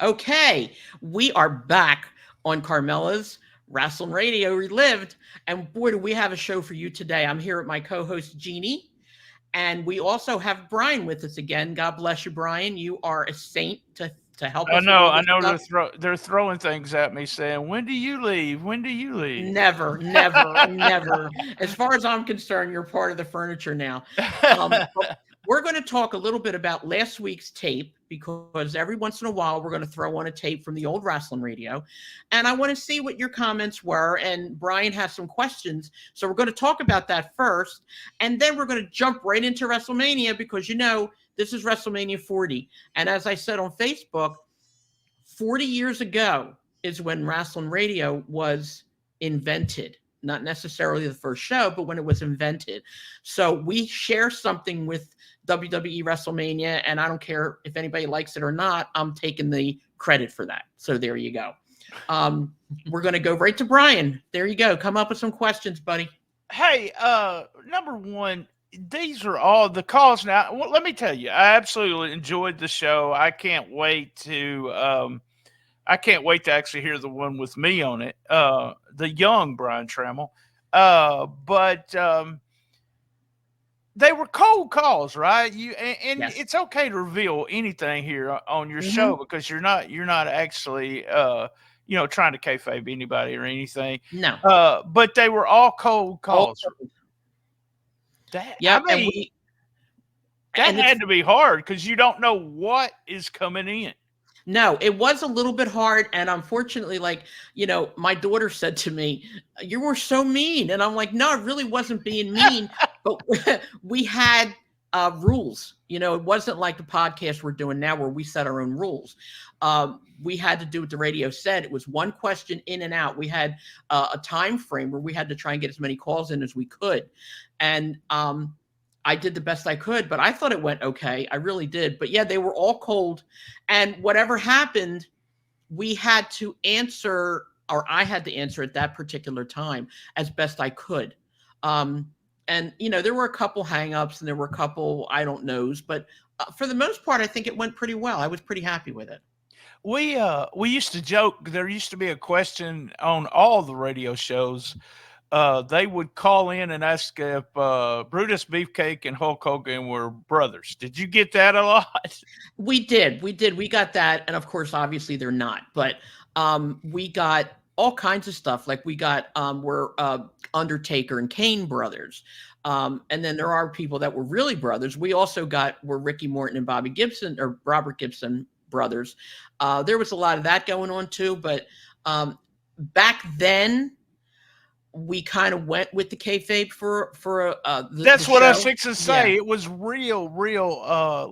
Okay, we are back on Carmela's Rasslin Radio Relived. And boy, do we have a show for you today. I'm here with my co host, Jeannie. And we also have Brian with us again. God bless you, Brian. You are a saint to help us with all I this know stuff. they're throwing things at me saying, "When do you leave? When do you leave?" Never, never, never. As far as I'm concerned, you're part of the furniture now. But we're going to talk a little bit about last week's tape because every once in a while we're going to throw on a tape from the old Rasslin Radio. And I want to see what your comments were. And Brian has some questions. So we're going to talk about that first. And then we're going to jump right into Wrestlemania because, this is Wrestlemania 40. And as I said on Facebook, 40 years ago is when Rasslin Radio was invented. Not necessarily the first show, but when it was invented. So we share something with WWE WrestleMania, and I don't care if anybody likes it or not. I'm taking the credit for that. So there you go. We're going to go right to Brian. There you go. Come up with some questions, buddy. Hey, number one, these are all the calls now. Well, let me tell you, I absolutely enjoyed the show. I can't wait to actually hear the one with me on it. The young Brian Tramel. But they were cold calls, right? And Yes. it's okay to reveal anything here on your show Mm-hmm. because you're not actually trying to kayfabe anybody or anything. No. But they were all cold All, calls. That I yep. mean, that And it's had to be hard because you don't know what is coming in. No, it was a little bit hard. And unfortunately, my daughter said to me, "You were so mean." And I'm like, "No, I really wasn't being mean." But we had rules. It wasn't like the podcast we're doing now where we set our own rules. We had to do what the radio said. It was one question in and out. We had a time frame where we had to try and get as many calls in as we could. And I did the best I could, but I thought it went okay. I really did. But yeah, they were all cold. And whatever happened, we had to answer, or I had to answer at that particular time as best I could. And there were a couple hangups and there were a couple I don't knows, but for the most part, I think it went pretty well. I was pretty happy with it. We used to joke. There used to be a question on all the radio shows. They would call in and ask if Brutus Beefcake and Hulk Hogan were brothers. Did you get that a lot? We did. We did. We got that. And of course, obviously they're not, but we got all kinds of stuff. Like we got we're Undertaker and Kane brothers. And then there are people that were really brothers. We also were Ricky Morton and Bobby Gibson or Robert Gibson brothers. There was a lot of that going on too, but back then we kind of went with the kayfabe for That's the what I was show. fixing to Yeah. say. It was real.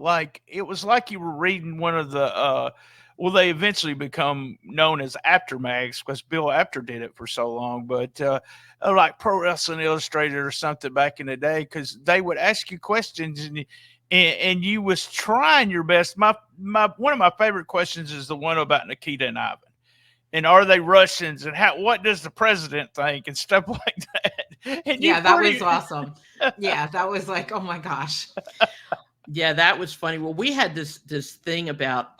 Like it was like you were reading one of the. Well, they eventually become known as Aftermags because Bill Apter did it for so long. But like Pro Wrestling Illustrated or something back in the day, because they would ask you questions and you was trying your best. My one of my favorite questions is the one about Nikita and Ivan. And are they Russians? And what does the president think? And stuff like that. And you Yeah, that pretty was awesome. Yeah, that was like, oh my gosh. Yeah, that was funny. Well, we had this thing about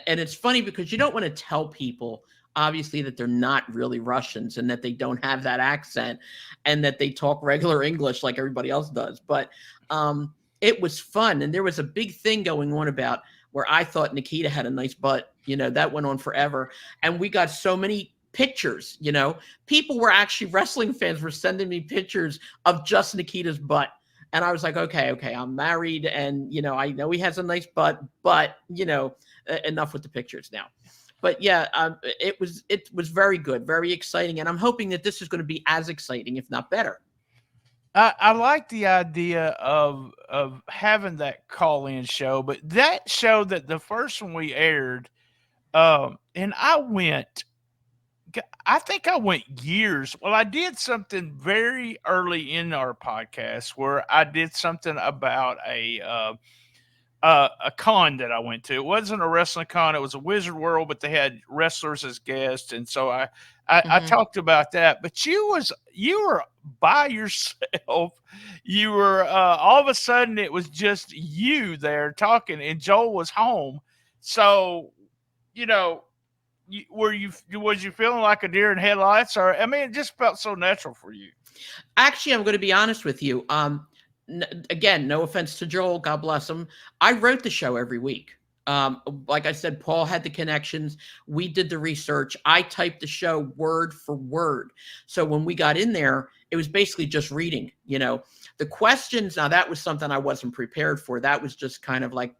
and it's funny because you don't want to tell people obviously that they're not really Russians and that they don't have that accent and that they talk regular English like everybody else does. But it was fun, and there was a big thing going on about where I thought Nikita had a nice butt. That went on forever, and we got so many pictures. People were actually wrestling fans were sending me pictures of just Nikita's butt. And I was like, okay, I'm married, and I know he has a nice butt, but enough with the pictures now. But yeah, it was very good, very exciting, and I'm hoping that this is going to be as exciting, if not better. I like the idea of having that call in show, but that show that the first one we aired, and I think I went years. Well, I did something very early in our podcast where I did something about a con that I went to. It wasn't a wrestling con; it was a Wizard World, but they had wrestlers as guests, and so I Mm-hmm. talked about that. But you were by yourself. You were all of a sudden it was just you there talking, and Joel was home. So you know, was you feeling like a deer in headlights, or I mean, it just felt so natural for you? Actually, I'm going to be honest with you. Again, no offense to Joel, God bless him. I wrote the show every week. Like I said, Paul had the connections. We did the research. I typed the show word for word. So when we got in there, it was basically just reading, the questions. Now that was something I wasn't prepared for. That was just kind of like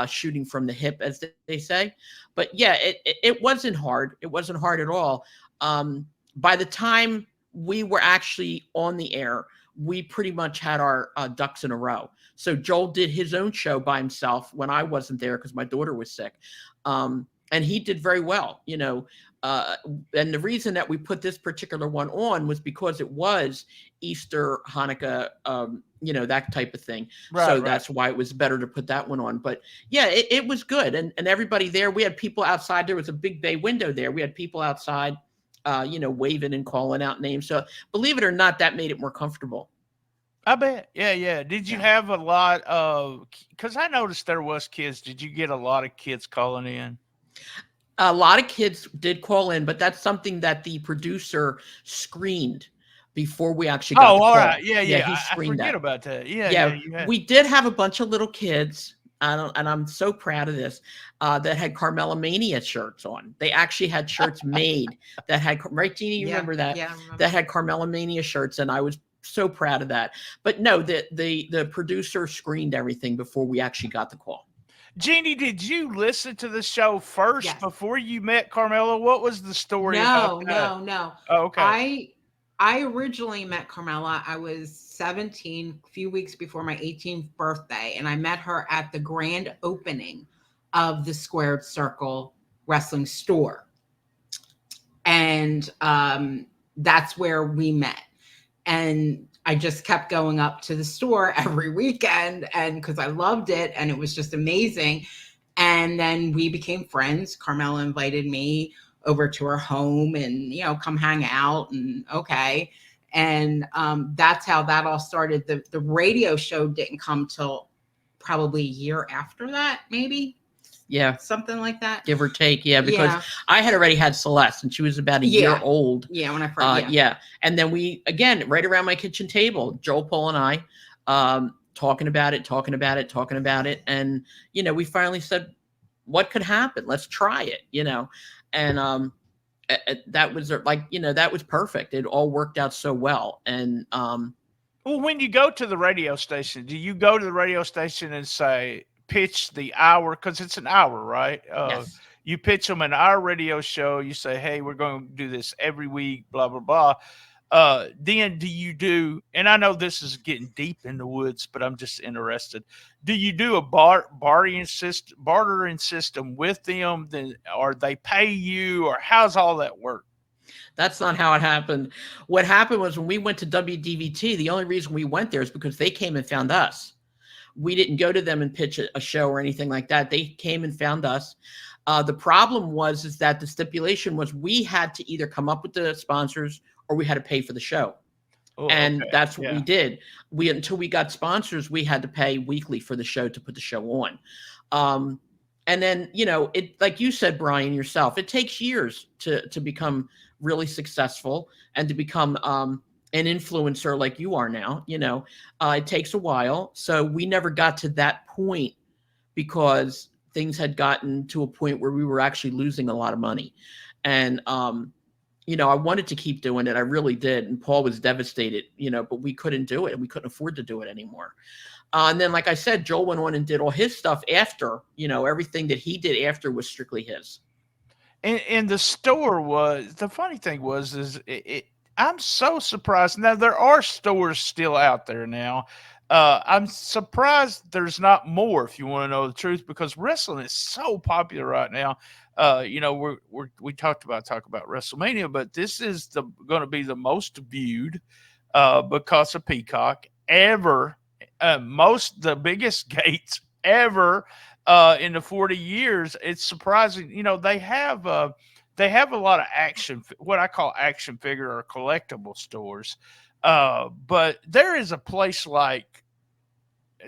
shooting from the hip, as they say. But yeah, it wasn't hard. It wasn't hard at all. By the time we were actually on the air, we pretty much had our ducks in a row. So Joel did his own show by himself when I wasn't there because my daughter was sick. And he did very well, and the reason that we put this particular one on was because it was Easter, Hanukkah, that type of thing. Right, so right. That's why it was better to put that one on. But yeah, it was good. And everybody there, we had people outside. There was a big bay window there. We had people outside, waving and calling out names. So believe it or not, that made it more comfortable. I bet. Yeah. Did you have a lot of, because I noticed there was kids. Did you get a lot of kids calling in? A lot of kids did call in, but that's something that the producer screened before we actually got the call. All right. Yeah. He screened I forget that. about that. Yeah. We did have a bunch of little kids, and I'm so proud of this, that had Carmela Mania shirts on. They actually had shirts made that had, right, Jeannie, you remember that? Yeah, I remember. That had Carmela Mania shirts, and I was so proud of that. But no, the producer screened everything before we actually got the call. Jeannie, did you listen to the show first Yes. before you met Carmela? What was the story about that? No. Oh, okay. I originally met Carmela. I was 17, a few weeks before my 18th birthday, and I met her at the grand opening of the Squared Circle wrestling store. And that's where we met. And I just kept going up to the store every weekend, and because I loved it and it was just amazing. And then we became friends. Carmela invited me over to her home and, come hang out, and okay. And that's how that all started. The radio show didn't come till probably a year after that, maybe. Yeah. Something like that. Give or take. Yeah. Because I had already had Celeste, and she was about a year old. Yeah. When I first, And then we, again, right around my kitchen table, Joel, Paul, and I, talking about it. And, we finally said, what could happen? Let's try it, and, that was like, that was perfect. It all worked out so well. And, well, when you go to the radio station, do you go to the radio station and say, pitch the hour, because it's an hour, right? Yes. You pitch them an hour radio show. You say, hey, we're going to do this every week, blah, blah, blah. Then do you do, and I know this is getting deep in the woods, but I'm just interested. Do you do a bartering system with them, then, or they pay you, or how's all that work? That's not how it happened. What happened was when we went to WDVT, the only reason we went there is because they came and found us. We didn't go to them and pitch a show or anything like that. They came and found us. The problem is that the stipulation was we had to either come up with the sponsors or we had to pay for the show. Oh, and okay. That's what we did. Until we got sponsors, we had to pay weekly for the show to put the show on. And then, it, like you said, Brian, yourself, it takes years to become really successful and to become, an influencer like you are now. It takes a while. So we never got to that point because things had gotten to a point where we were actually losing a lot of money. And, I wanted to keep doing it. I really did. And Paul was devastated, but we couldn't do it, and we couldn't afford to do it anymore. And then, like I said, Joel went on and did all his stuff after, everything that he did after was strictly his. And the store was, the funny thing was I'm so surprised. Now, there are stores still out there now. I'm surprised there's not more, if you want to know the truth, because wrestling is so popular right now. We talk about Wrestlemania, but this is going to be the most viewed because of Peacock ever. The biggest gates ever in the 40 years. It's surprising. They have a lot of what I call action figure or collectible stores. But there is a place like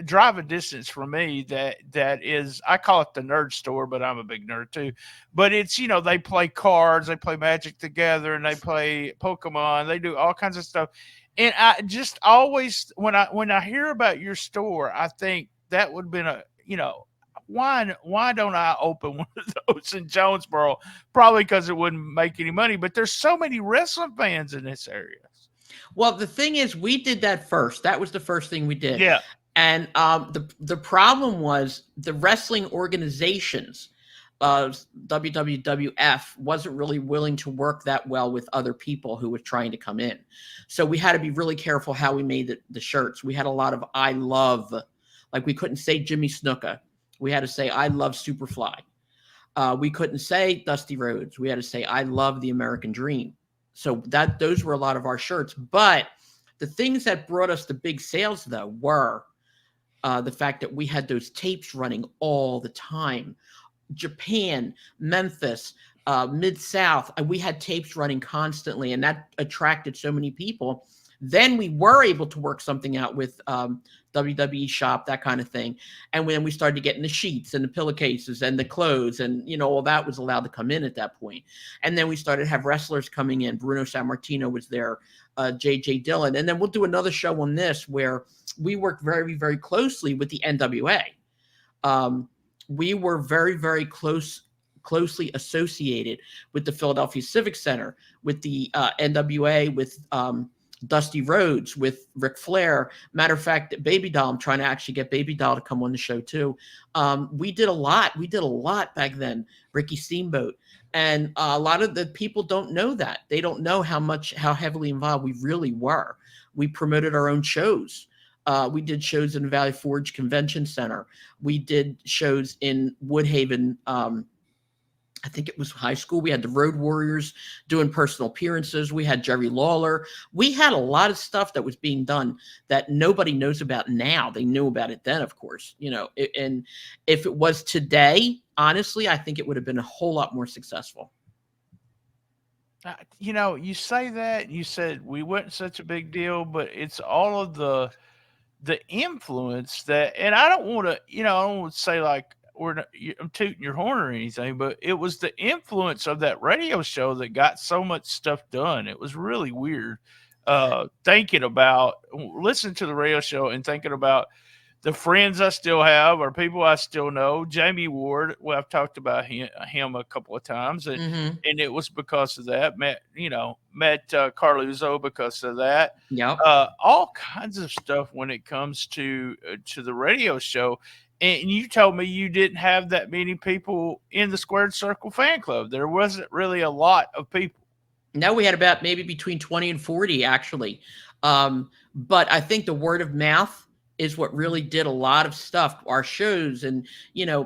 drive a distance from me that is, I call it the nerd store, but I'm a big nerd too. But it's, they play cards, they play Magic together, and they play Pokemon. They do all kinds of stuff. And I just always, when I hear about your store, I think that would have been why don't I open one of those in Jonesboro? Probably because it wouldn't make any money. But there's so many wrestling fans in this area. Well, the thing is, we did that first. That was the first thing we did. Yeah. And the problem was the wrestling organizations, WWF, wasn't really willing to work that well with other people who were trying to come in. So we had to be really careful how we made the shirts. We had a lot of I love, like we couldn't say Jimmy Snuka. We had to say I love Superfly. We couldn't say Dusty Rhodes. We had to say I love the American Dream. So those were a lot of our shirts. But the things that brought us the big sales, though, were the fact that we had those tapes running all the time. Japan, Memphis, Mid-South, we had tapes running constantly, and that attracted so many people. Then we were able to work something out with WWE Shop, that kind of thing. And then we started getting the sheets and the pillowcases and the clothes, and all that was allowed to come in at that point. And then we started to have wrestlers coming in. Bruno Sammartino was there, JJ Dillon. And then we'll do another show on this where we worked very, very closely with the NWA. We were very, very closely associated with the Philadelphia Civic Center, with the NWA, with Dusty Rhodes, with Ric Flair. Matter of fact, Baby Doll, I'm trying to actually get Baby Doll to come on the show too. We did a lot. We did a lot back then. Ricky Steamboat. And a lot of the people don't know that. They don't know how heavily involved we really were. We promoted our own shows. We did shows in the Valley Forge Convention Center. We did shows in Woodhaven. I think it was high school. We had the Road Warriors doing personal appearances. We had Jerry Lawler. We had a lot of stuff that was being done that nobody knows about now. They knew about it then, of course, and if it was today, honestly, I think it would have been a whole lot more successful. You say that, you said we weren't such a big deal, but it's all of the influence that, and I don't want to, I don't want to say like, I'm tooting your horn or anything, but it was the influence of that radio show that got so much stuff done. It was really weird listening to the radio show and thinking about the friends I still have or people I still know. Jamie Ward, well, I've talked about him a couple of times, and it was because of that. Met Carluzzo because of that. Yeah, all kinds of stuff when it comes to the radio show. And you told me you didn't have that many people in the Squared Circle fan club. There wasn't really a lot of people. No, we had about maybe between 20 and 40, actually. But I think the word of mouth is what really did a lot of stuff. Our shows, and,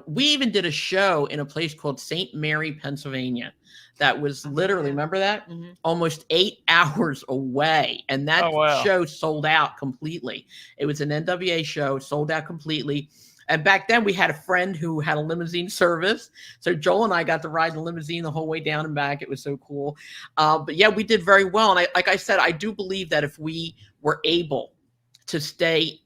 we even did a show in a place called St. Mary, Pennsylvania. That was literally, remember that? Mm-hmm. Almost 8 hours away. And that show sold out completely. It was an NWA show, sold out completely. And back then we had a friend who had a limousine service. So Joel and I got to ride the limousine the whole way down and back. It was so cool. But yeah, we did very well. And like I said, I do believe that if we were able to stay,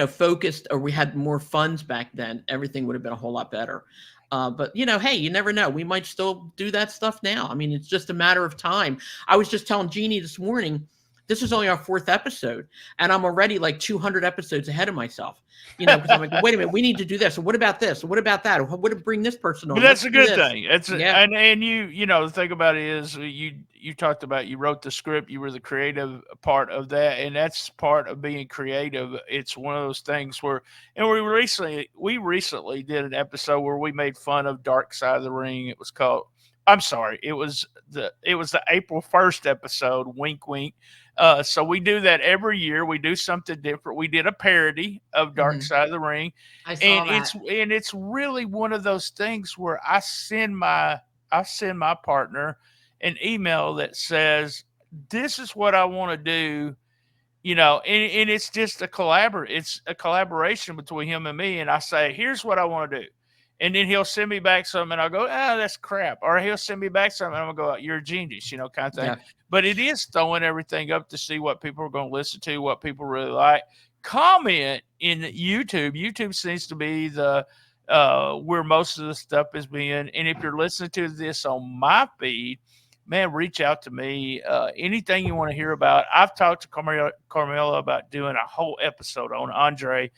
focused, or we had more funds back then, everything would have been a whole lot better. But hey, you never know. We might still do that stuff now. I mean, it's just a matter of time. I was just telling Jeannie this morning, this is only our 4th episode, and I'm already like 200 episodes ahead of myself. Because I'm like, wait a minute, we need to do this. So what about this? What about that? What to bring this person on? But that's a good thing. And you the thing about it is you talked about, you wrote the script, you were the creative part of that, and that's part of being creative. It's one of those things where, and we recently did an episode where we made fun of Dark Side of the Ring. It was called, it was the April 1st episode, wink wink. So we do that every year. We do something different. We did a parody of Dark Side of the Ring. I saw that. It's really one of those things where I send my partner an email that says, this is what I want to do, and it's just a collaboration between him and me. And I say, here's what I want to do. And then he'll send me back something, and I'll go, that's crap. Or he'll send me back something, and I'm going to go, you're a genius, kind of thing. Yeah. But it is throwing everything up to see what people are going to listen to, what people really like. comment in YouTube. YouTube seems to be the where most of the stuff is being. And if you're listening to this on my feed, man, reach out to me. Anything you want to hear about. I've talked to Carmela about doing a whole episode on Andre.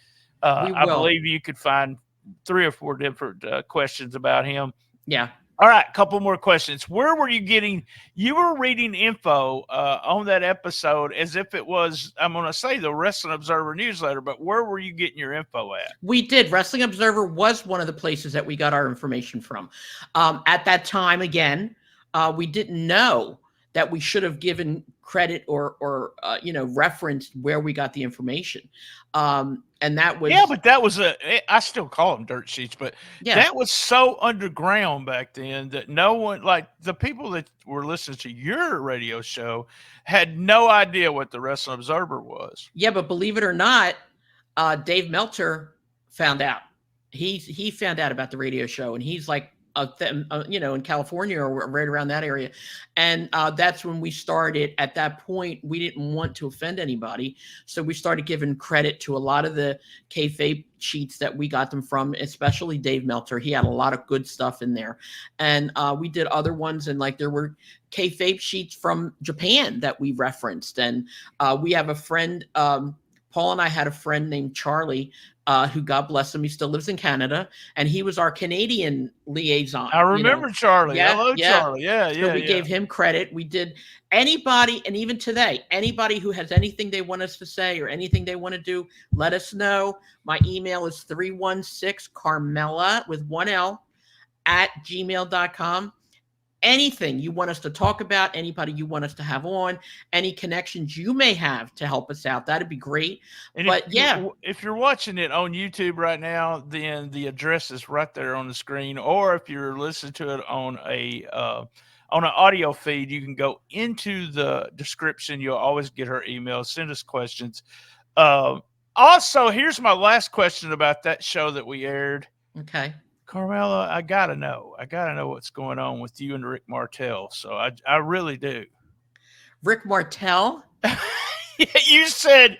We I will. believe you could find 3 or 4 different questions about him. Yeah. All right, couple more questions. Where were you getting? You were reading info on that episode as if it was, I'm going to say, the Wrestling Observer newsletter, but where were you getting your info at? We did. Wrestling Observer was one of the places that we got our information from. At that time, again, we didn't know that we should have given credit or referenced where we got the information. And that was, but that was I still call them dirt sheets, but that was so underground back then that no one, like the people that were listening to your radio show, had no idea what the Wrestling Observer was. Yeah, but believe it or not, Dave Meltzer found out. He found out about the radio show, and he's like, in California or right around that area. And that's when we started. At that point, we didn't want to offend anybody. So we started giving credit to a lot of the kayfabe sheets that we got them from, especially Dave Meltzer. He had a lot of good stuff in there. And we did other ones. And like there were kayfabe sheets from Japan that we referenced. And we have a friend, Paul and I had a friend named Charlie, who, God bless him, he still lives in Canada, and he was our Canadian liaison. I remember Charlie. Yeah, Hello, Charlie. So we gave him credit. We did. Anybody, and even today, anybody who has anything they want us to say or anything they want to do, let us know. My email is 316Carmela with 1 L @gmail.com. Anything you want us to talk about, anybody you want us to have on, any connections you may have to help us out, that'd be great. And but if you're watching it on YouTube right now, then the address is right there on the screen. Or if you're listening to it on an audio feed, you can go into the description. You'll always get her email. Send us questions. Also, here's my last question about that show that we aired. Okay. Carmela, I gotta know what's going on with you and Rick Martel. So I really do. Rick Martel? You said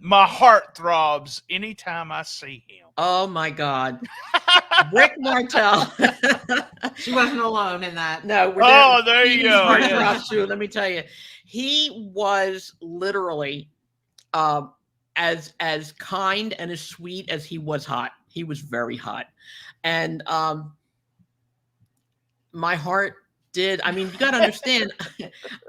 my heart throbs anytime I see him. Oh my God. Rick Martel. She wasn't alone in that. No. There you go. Let me tell you. He was literally as kind and as sweet as he was hot. He was very hot. And my heart did. I mean, you got to understand,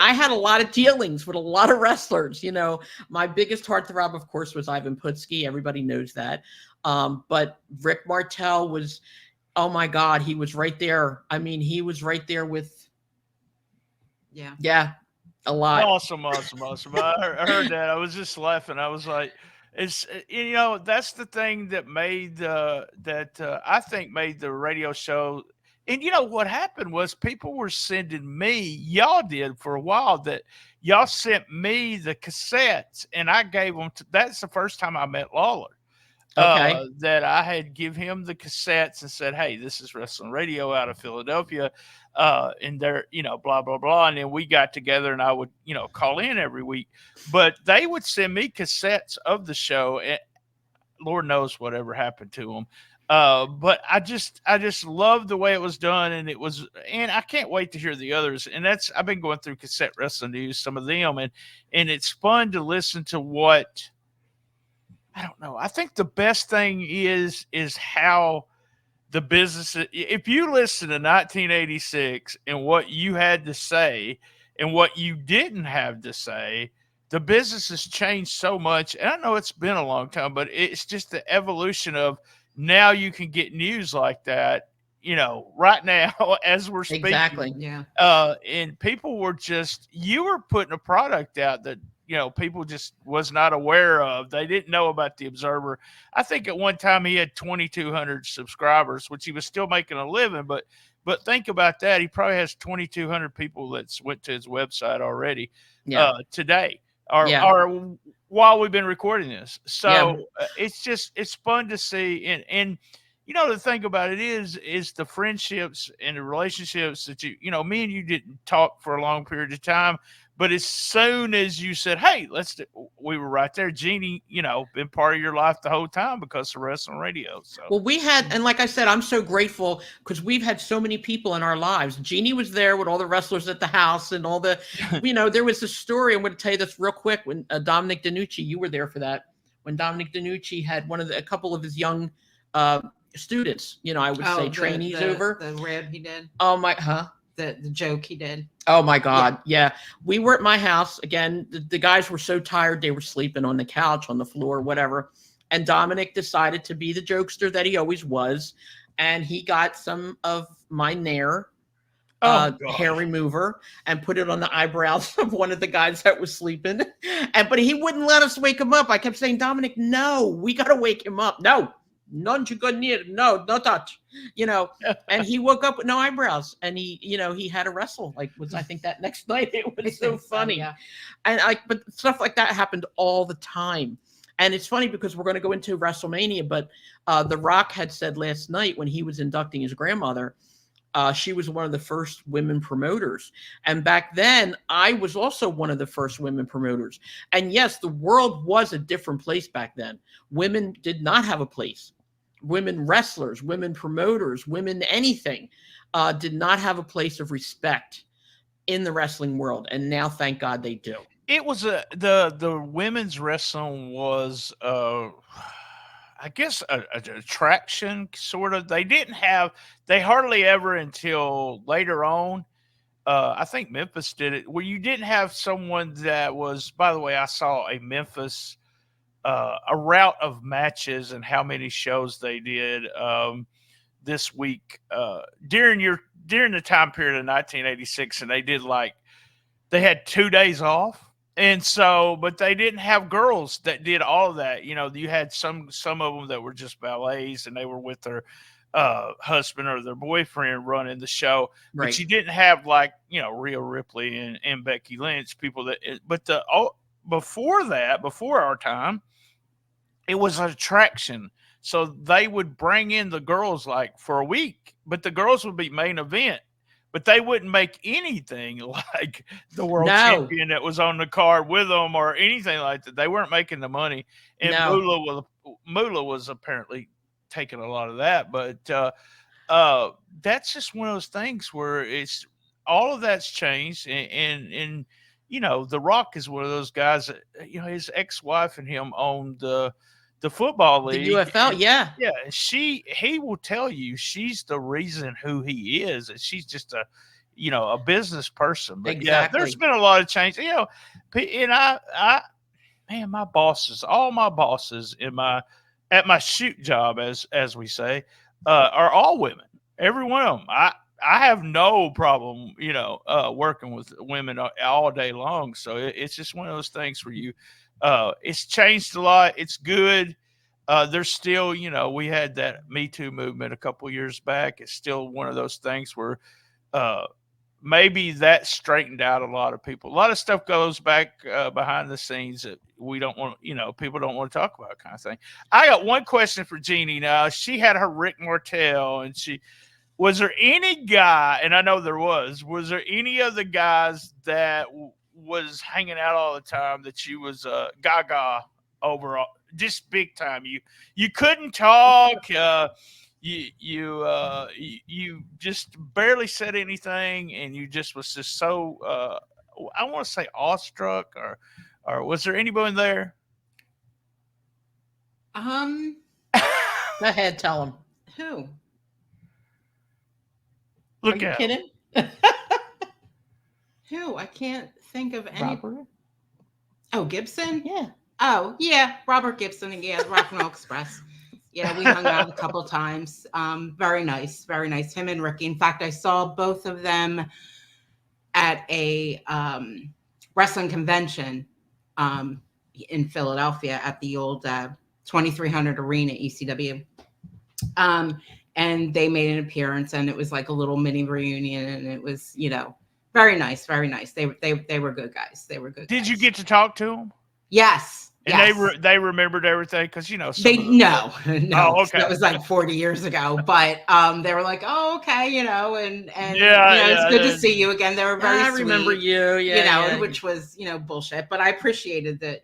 I had a lot of dealings with a lot of wrestlers. You know, my biggest heartthrob, of course, was Ivan Putski. Everybody knows that. But Rick Martel was, oh my God, he was right there. I mean, he was right there with, a lot. Awesome. I heard that. I was just laughing. I was like, it's, that's the thing that made I think made the radio show. And what happened was people were sending me, y'all did for a while, that y'all sent me the cassettes, and I gave them that's the first time I met Lawler. Okay. That I had give him the cassettes and said, hey, this is Wrestling Radio out of Philadelphia. And they're, blah, blah, blah. And then we got together and I would, call in every week. But they would send me cassettes of the show. And Lord knows whatever happened to them. But I just loved the way it was done. And I can't wait to hear the others. And I've been going through Cassette Wrestling News, some of them, and it's fun to listen to what, I don't know. I think the best thing is how the business, if you listen to 1986 and what you had to say and what you didn't have to say, the business has changed so much. And I know it's been a long time, but it's just the evolution of now you can get news like that, right now as we're speaking. Exactly. Yeah. And people were you were putting a product out that, people just was not aware of. They didn't know about the Observer. I think at one time he had 2,200 subscribers, which he was still making a living. But think about that. He probably has 2,200 people that's went to his website already today or while we've been recording this. So it's fun to see. And the thing about it is the friendships and the relationships that me and you didn't talk for a long period of time, but as soon as you said, "Hey, we were right there." Jeannie, been part of your life the whole time because of Wrestling Radio. So, well, we had, and like I said, I'm so grateful because we've had so many people in our lives. Jeannie was there with all the wrestlers at the house and all the, there was a story. I'm going to tell you this real quick. When Dominic DiNucci, you were there for that. When Dominic DiNucci had a couple of his young students, I would say trainees over. The rib he did. Oh my, The joke he did. Oh my God. Yeah. We were at my house again. The guys were so tired. They were sleeping on the couch, on the floor, whatever. And Dominic decided to be the jokester that he always was. And he got some of my Nair hair remover and put it on the eyebrows of one of the guys that was sleeping. But he wouldn't let us wake him up. I kept saying, Dominic, no, we got to wake him up. No. None to go near. No touch. And he woke up with no eyebrows, and he had to wrestle. I think that next night? It was so funny. Yeah. And but stuff like that happened all the time. And it's funny because we're going to go into Wrestlemania, but The Rock had said last night when he was inducting his grandmother, she was one of the first women promoters. And back then, I was also one of the first women promoters. And yes, the world was a different place back then. Women did not have a place. Women wrestlers, women promoters, women anything did not have a place of respect in the wrestling world. And now, thank God, they do. It was the women's wrestling was I guess an attraction, sort of. They hardly ever until later on. I think Memphis did it, where you didn't have someone that was. By the way, I saw a Memphis a route of matches and how many shows they did this week during the time period of 1986, and they had 2 days off. And so, but they didn't have girls that did all of that. You had some of them that were just ballets, and they were with their husband or their boyfriend running the show. Right. But you didn't have Rhea Ripley and Becky Lynch, people that. But before our time, it was an attraction. So they would bring in the girls for a week, but the girls would be main event. But they wouldn't make anything like the world champion that was on the card with them or anything like that. They weren't making the money. And Moolah was apparently taking a lot of that. But that's just one of those things where it's all of that's changed. And The Rock is one of those guys that, his ex-wife and him owned the football league, the UFL, yeah. He will tell you she's the reason who he is, and she's just a business person. But exactly. There's been a lot of change, and all my bosses at my shoot job, as we say, are all women. Every one of them. I have no problem, working with women all day long. So it's just one of those things where it's changed a lot. It's good. There's still, we had that Me Too movement a couple years back. It's still one of those things where maybe that straightened out a lot of people. A lot of stuff goes back behind the scenes that we don't want, people don't want to talk about, kind of thing. I got one question for Jeannie now. She had her Rick Martel, and was there any guy, and I know there was there any of the guys that was hanging out all the time that you was gaga over, just big time? You couldn't talk. You just barely said anything, and you just was just so I want to say awestruck, or was there anybody there? Go ahead, tell him. Who? Look Are you at kidding? Who? I can't think of any. Robert? Oh, Gibson? Yeah. Oh, yeah. Robert Gibson and Rock and Roll Express. Yeah, we hung out a couple times. Very nice. Very nice. Him and Ricky. In fact, I saw both of them at a wrestling convention in Philadelphia at the old 2300 Arena, ECW. And they made an appearance, and it was like a little mini reunion, and it was, very nice, very nice. They were good guys. They were good. Did guys. you get to talk to them? Yes. And Yes. they remembered everything because No, Oh, okay. that was like 40 years ago. But they were like, "Oh, okay," and it's good to see you again. They were very I sweet, remember you, which was bullshit, but I appreciated that,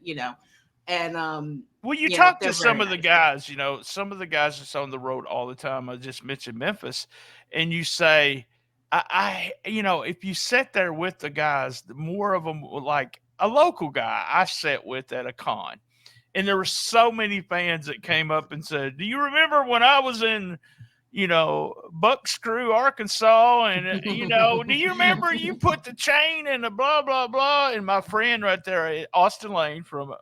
and Well, you talk to they're some very of the nice. guys, some of the guys that's on the road all the time. I just mentioned Memphis, and you say, if you sit there with the guys, the more of them like a local guy I sat with at a con, and there were so many fans that came up and said, "Do you remember when I was in, Buckscrew, Arkansas? And do you remember you put the chain in the blah blah blah?" And my friend right there, Austin Lane from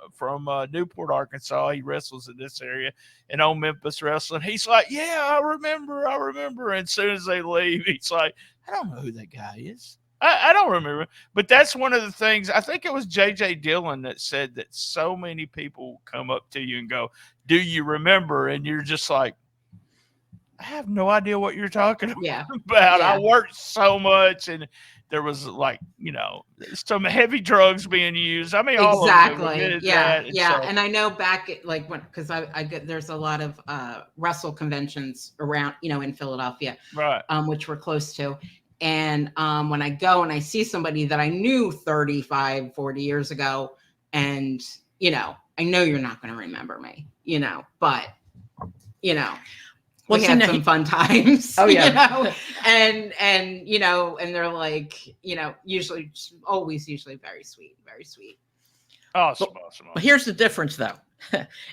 Newport, Arkansas, he wrestles in this area and on Memphis Wrestling. He's like, "Yeah, I remember. And as soon as they leave, he's like, "I don't know who that guy is. I don't remember." But that's one of the things. I think it was J.J. Dillon that said that so many people come up to you and go, "Do you remember?" And you're just like, I have no idea what you're talking about. Yeah. I worked so much, and there was some heavy drugs being used. I mean, all of them admitted that. And I know back at because I get there's a lot of wrestle conventions around in Philadelphia, right? Which we're close to. And when I go and I see somebody that I knew 35, 40 years ago, and I know you're not going to remember me, but we had some fun times. Oh yeah. And and they're like, usually very sweet, very sweet. Awesome. But here's the difference though.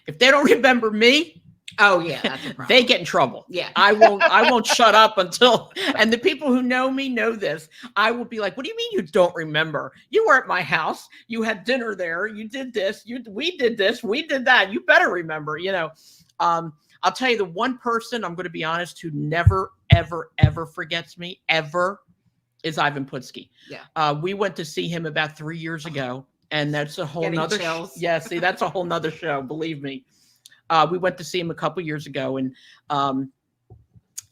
If they don't remember me, oh yeah, that's a problem. They get in trouble. Yeah. I won't shut up until, and the people who know me know this. I will be like, "What do you mean you don't remember? You were at my house. You had dinner there. You did this. We did this. We did that. You better remember." I'll tell you the one person, I'm going to be honest, who never, ever, ever forgets me, ever, is Ivan Putski. Yeah. We went to see him about 3 years ago, and that's a whole nother that's a whole nother show, believe me. We went to see him a couple years ago, and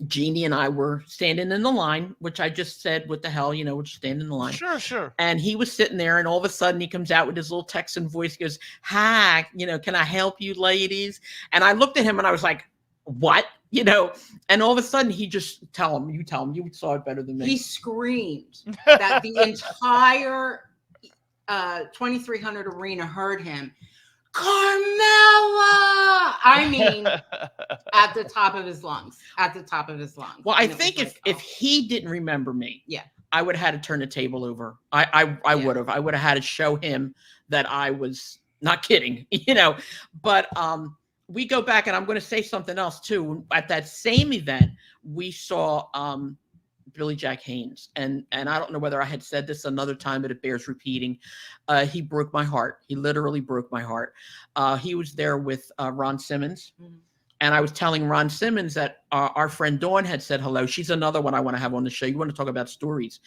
Jeannie and I were standing in the line, which I just said, "What the hell, we're just standing in the line." Sure. And he was sitting there, and all of a sudden he comes out with his little Texan voice. He goes, "Hi, can I help you, ladies?" And I looked at him and I was like, "What?" And all of a sudden he just you tell him, you saw it better than me. He screamed that the entire 2300 arena heard him. "Carmela!" I mean, at the top of his lungs. Well, I think if he didn't remember me, I would have had to turn the table over. I would have. I would have had to show him that I was not kidding, But we go back, and I'm going to say something else too. At that same event, we saw Billy Jack Haynes, and I don't know whether I had said this another time, but it bears repeating. He broke my heart. He literally broke my heart. He was there with Ron Simmons. Mm-hmm. And I was telling Ron Simmons that our friend Dawn had said hello. She's another one I want to have on the show. You want to talk about stories.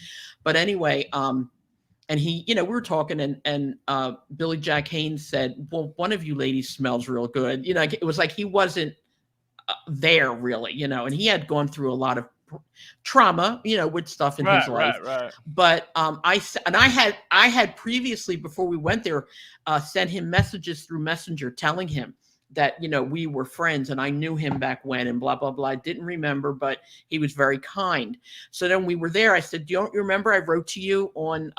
But anyway, and he, we were talking, and Billy Jack Haynes said, "Well, one of you ladies smells real good." It was like he wasn't there really, and he had gone through a lot of trauma, with stuff in his life. Right. But I had previously, before we went there, sent him messages through Messenger telling him that, we were friends and I knew him back when and blah, blah, blah. I didn't remember, but he was very kind. So then we were there. I said, "Do you remember I wrote to you on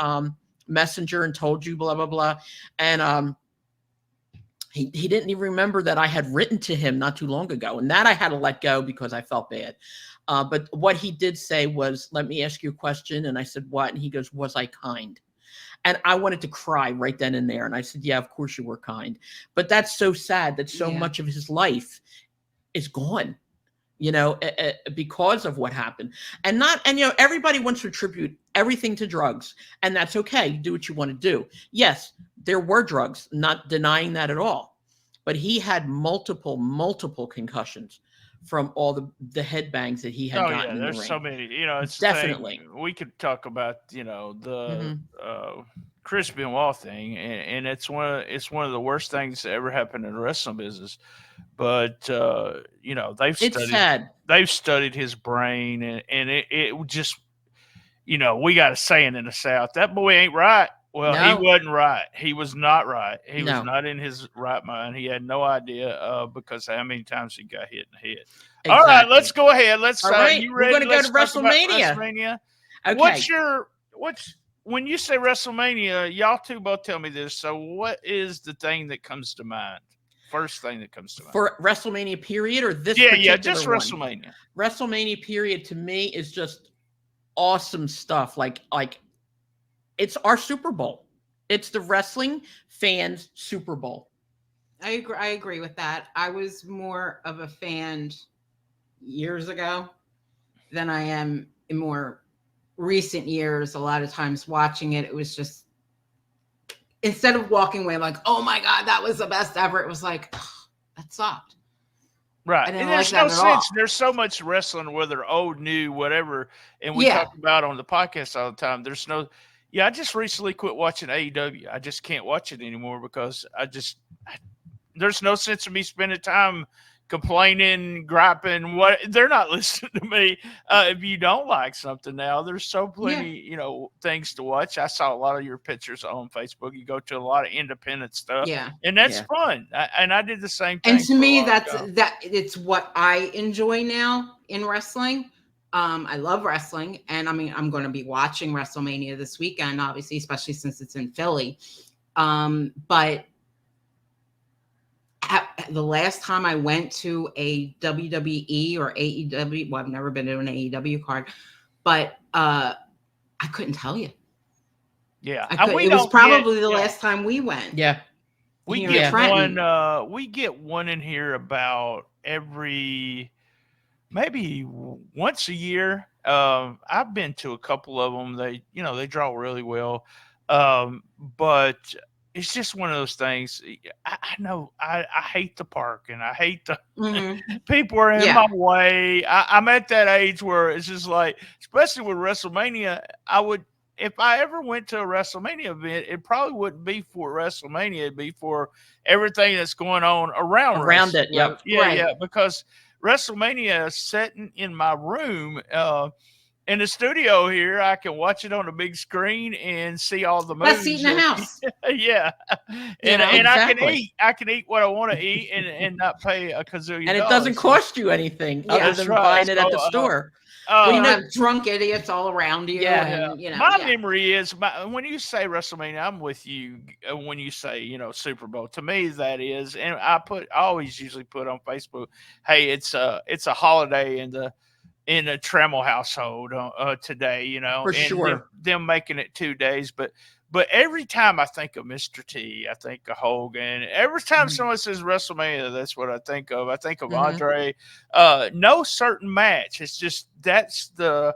Messenger and told you blah, blah, blah." And he didn't even remember that I had written to him not too long ago. And that I had to let go because I felt bad. But what he did say was, "Let me ask you a question." And I said, "What?" And he goes, "Was I kind?" And I wanted to cry right then and there. And I said, "Yeah, of course you were kind." But that's so sad that so much of his life is gone, because of what happened. And everybody wants to attribute everything to drugs. And that's okay. Do what you want to do. Yes, there were drugs, not denying that at all. But he had multiple concussions from all the head bangs that he had gotten in the ring. There's so many, it's definitely. We could talk about, the Chris Benoit thing, and it's one of the worst things that ever happened in the wrestling business. But they've studied his brain, and it just, we got a saying in the South: that boy ain't right. Well, he No. wasn't right. He was not right. He was No. not in his right mind. He had no idea because how many times he got hit in the head. Exactly. All right, let's go ahead. Let's. All right, You we're ready? going to go Let's to talk about WrestleMania. WrestleMania. Okay. What's when you say WrestleMania? Y'all two both tell me this. So, what is the thing that comes to mind? First thing that comes to mind For WrestleMania period or this? Yeah, just one? WrestleMania. WrestleMania period to me is just awesome stuff. Like it's our Super Bowl. It's the wrestling fans' Super Bowl. I agree with that. I was more of a fan years ago than I am in more recent years. A lot of times watching it, it was just, instead of walking away like, oh my God, that was the best ever, it was like, oh, that sucked. Right. I didn't And like there's that no at sense. all. There's so much wrestling, whether old, new, whatever. And we Yeah. talk about on the podcast all the time. There's no, I just recently quit watching AEW. I just can't watch it anymore because there's no sense of me spending time complaining, griping. What they're not listening to me. If you don't like something now, there's so plenty, things to watch. I saw a lot of your pictures on Facebook. You go to a lot of independent stuff, Yeah. and that's fun. And I did the same thing. And to me, it's what I enjoy now in wrestling. I love wrestling, and I mean, I'm going to be watching WrestleMania this weekend, obviously, especially since it's in Philly. But the last time I went to a WWE or AEW, well, I've never been to an AEW card, but I couldn't tell you. Yeah, it was probably the last time we went. Yeah, we here get in Trenton. one. We get one in here about maybe once a year. I've been to a couple of them. They draw really well, but it's just one of those things. I know I hate the park and I hate the people are in my way. I'm at that age where it's just like, especially with WrestleMania, if I ever went to a WrestleMania event, it probably wouldn't be for WrestleMania. It'd be for everything that's going on around it. Yep. Yeah, because WrestleMania is sitting in my room. In the studio here, I can watch it on a big screen and see all the moves. Best seat in the house. Yeah, and exactly. I can eat what I want to eat and not pay a gazillion. And it doesn't cost you anything other than buying it at the store. You have drunk idiots all around you. Yeah. And, my memory is when you say WrestleMania, I'm with you. When you say Super Bowl, to me that is, and I always usually put on Facebook, hey, it's a holiday in the Tramel household today, For sure. Them making it 2 days, but every time I think of Mr. T, I think of Hogan. Every time someone says WrestleMania, that's what I think of. I think of Andre. No certain match. It's just that's the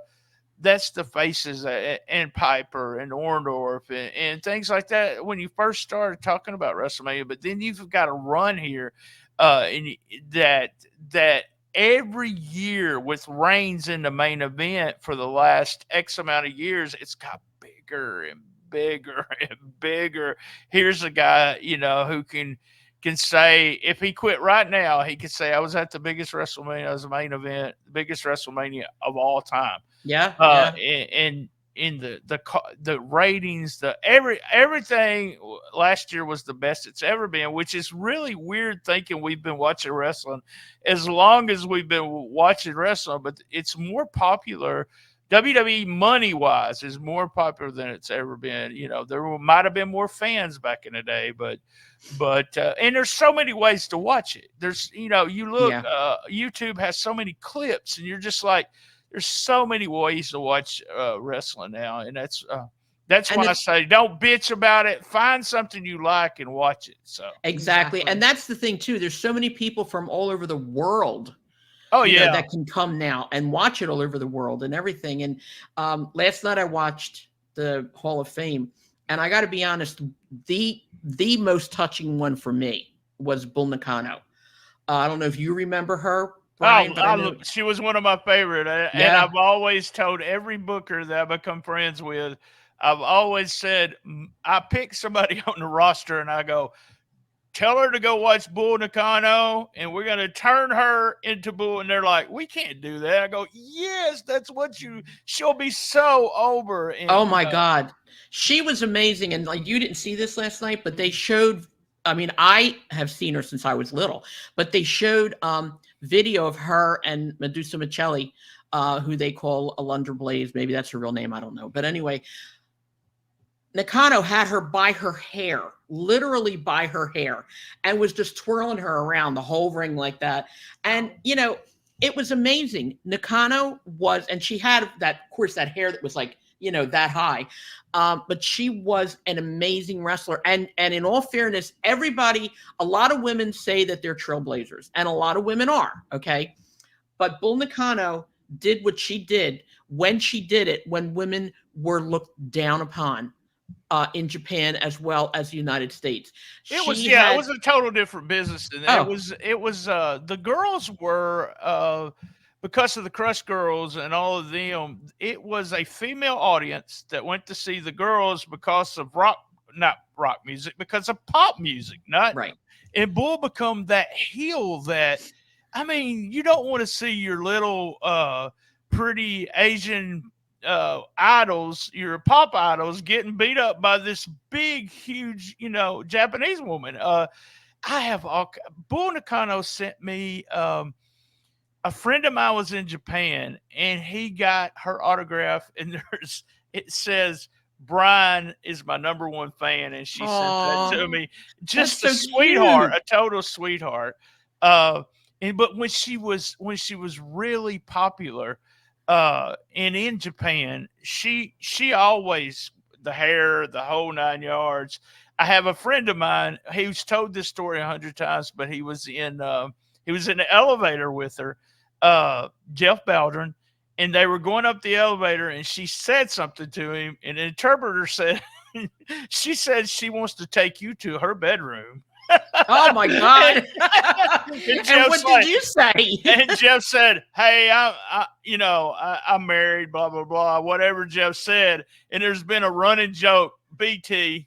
faces and Piper and Orndorff and things like that when you first started talking about WrestleMania. But then you've got a run here, and that every year with Reigns in the main event for the last X amount of years, it's got bigger and bigger and bigger. Here's a guy, who can say, if he quit right now, he could say, I was at the biggest WrestleMania as a main event, the biggest WrestleMania of all time. Yeah. And in the ratings, everything last year was the best it's ever been, which is really weird thinking we've been watching wrestling as long as we've been watching wrestling, but it's more popular. WWE money wise is more popular than it's ever been. There might have been more fans back in the day, but and there's so many ways to watch it. There's, you look, YouTube has so many clips and you're just like, there's so many ways to watch wrestling now, and that's why I say don't bitch about it. Find something you like and watch it. So exactly, and that's the thing too. There's so many people from all over the world. That can come now and watch it all over the world and everything. And last night I watched the Hall of Fame, and I got to be honest, the most touching one for me was Bull Nakano. I don't know if you remember her. Brian, she was one of my favorite, and I've always told every booker that I become friends with, I've always said, I pick somebody on the roster and I go, tell her to go watch Bull Nakano, and we're going to turn her into Bull. And they're like, we can't do that. I go, yes, that's what she'll be so over. And, oh my God. She was amazing. And like, you didn't see this last night, but they showed, I mean, I have seen her since I was little, but they showed video of her and Medusa Michelli, who they call Alundra Blaze. Maybe that's her real name. I don't know. But anyway, Nakano had her by her hair, literally by her hair, and was just twirling her around the whole ring like that. And, you know, it was amazing. Nakano was, and she had that, of course, that hair that was like, you know, that high. But she was an amazing wrestler. And in all fairness, everybody, a lot of women say that they're trailblazers, and a lot of women are, okay? But Bull Nakano did what she did when she did it, when women were looked down upon in Japan as well as the United States. It was a total different business. And it was the girls were because of the Crush Girls and all of them, it was a female audience that went to see the girls because of not rock music, because of pop music, not right. And Bull become that heel that, I mean, you don't want to see your little pretty Asian idols, your pop idols, getting beat up by this big, huge, you know, Japanese woman. Bull Nakano sent me a friend of mine was in Japan, and he got her autograph, and it says, Brian is my number one fan, and she sent that to me. Just a sweetheart, cute. A total sweetheart. But when she was really popular, and in Japan, she always, the hair, the whole 9 yards. I have a friend of mine who's told this story 100 times, but he was in the elevator with her, Jeff Baldwin, and they were going up the elevator, and she said something to him, and an interpreter said, she said she wants to take you to her bedroom. Oh my God. And what did you say? And Jeff said, hey, I'm married, blah, blah, blah, whatever Jeff said. And there's been a running joke, BT,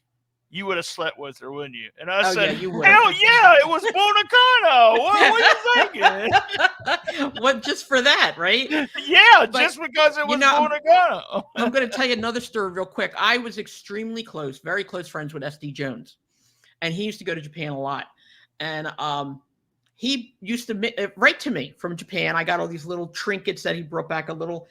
you would have slept with her, wouldn't you? And I said, you hell yeah, it was Bull Nakano. What are you thinking? What, just for that, right? Yeah, but, just because it was Bull Nakano. I'm going to tell you another story real quick. I was extremely close, very close friends with SD Jones. And he used to go to Japan a lot. And he used to write to me from Japan. I got all these little trinkets that he brought back, a little